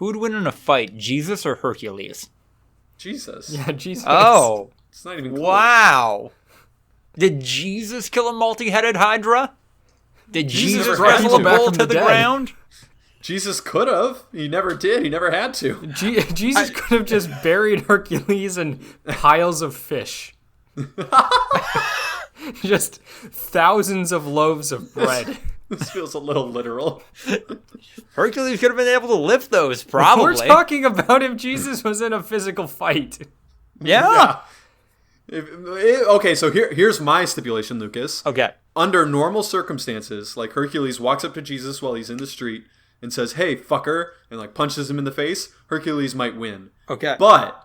Who would win in a fight, Jesus or Hercules? Jesus. Yeah, Jesus. Oh. It's not even close. Wow. Did Jesus kill a multi-headed Hydra? Did Jesus brought wrestle people a back bull from to the the dead. ground? Jesus could have. He never did. He never had to. Jesus could have just buried Hercules in piles of fish. Just thousands of loaves of bread. This feels a little literal. Hercules could have been able to lift those, probably. We're talking about if Jesus was in a physical fight. Yeah. Okay, so here's my stipulation, Lucas. Okay. Under normal circumstances, like Hercules walks up to Jesus while he's in the street and says, "Hey, fucker," and like punches him in the face, Hercules might win. Okay. But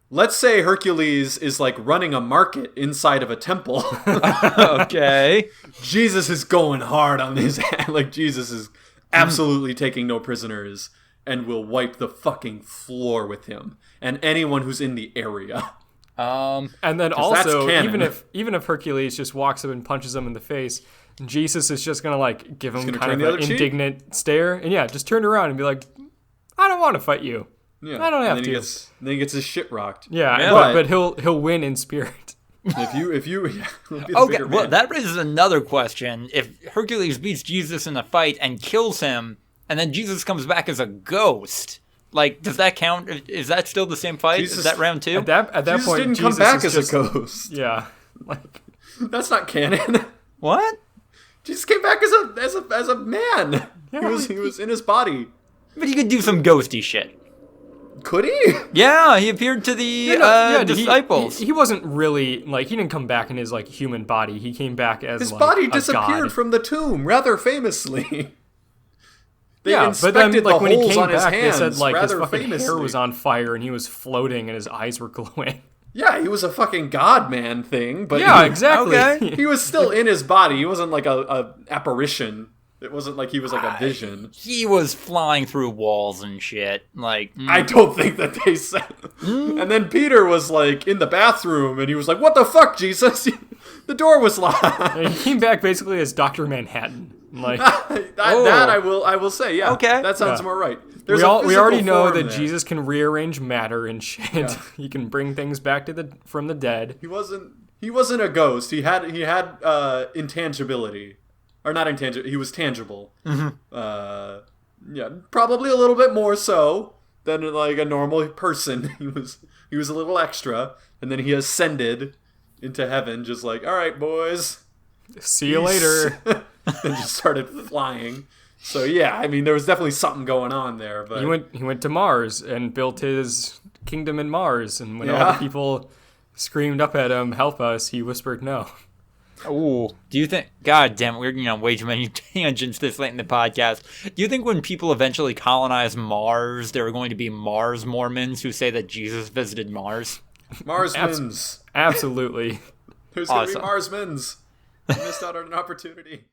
let's say Hercules is like running a market inside of a temple. Okay. Jesus is going hard on his hand. Like, Jesus is absolutely taking no prisoners and will wipe the fucking floor with him and anyone who's in the area. And then 'Cause that's also, canon. even if Hercules just walks up and punches him in the face, Jesus is just gonna like give him gonna kind turn of the an other cheek? indignant stare, and yeah, just turn around and be like, "I don't want to fight you. Yeah. I don't have and to." then he gets his shit rocked. Yeah, Yeah. but he'll win in spirit. If you, yeah, he'll be the Okay, bigger well, man. that raises another question. If Hercules beats Jesus in a fight and kills him, and then Jesus comes back as a ghost, like, does that count? Is that still the same fight? Jesus- Is that round two? At that Jesus point, didn't Jesus come back is as just, a ghost. Yeah, like That's not canon. What? Jesus came back as a man. Yeah. He was in his body. But he could do some ghosty shit. Could he? Yeah, he appeared to the disciples. He wasn't really like he didn't come back in his like human body. He came back as His like, body a disappeared god. from the tomb rather famously. They Yeah, but then inspected like the when he holes came on his back, they hands said like his rather fucking hair famously. was on fire and he was floating and his eyes were glowing. Yeah, he was a fucking god man thing, but Yeah, exactly. Okay. he was still in his body. He wasn't like a apparition. It wasn't like he was like a vision. He was flying through walls and shit. Like, I don't think that they said. And then Peter was like in the bathroom and he was like, "What the fuck, Jesus?" The door was locked. And he came back basically as Dr. Manhattan. Like that I will say, yeah. Okay. That sounds Yeah. more right. we a already physical know form that there. Jesus can rearrange matter and shit. He can bring things back to from the dead. He wasn't a ghost. He had intangibility. Or not intangible. He was tangible. Yeah, probably a little bit more so than like a normal person. He was a little extra, and then he ascended into heaven, just like, "All right, boys, See you later. and just started flying. So yeah, I mean, there was definitely something going on there. But He went to Mars and built his kingdom in Mars. And when all Yeah. the people screamed up at him, "Help us," he whispered no. ooh. Do you think? God damn, we're way too many tangents this late in the podcast. Do you think when people eventually colonize Mars, there are going to be Mars Mormons who say that Jesus visited Mars? Marsmans. Absolutely. There's gonna Awesome. be Marsmans. You missed out on an opportunity.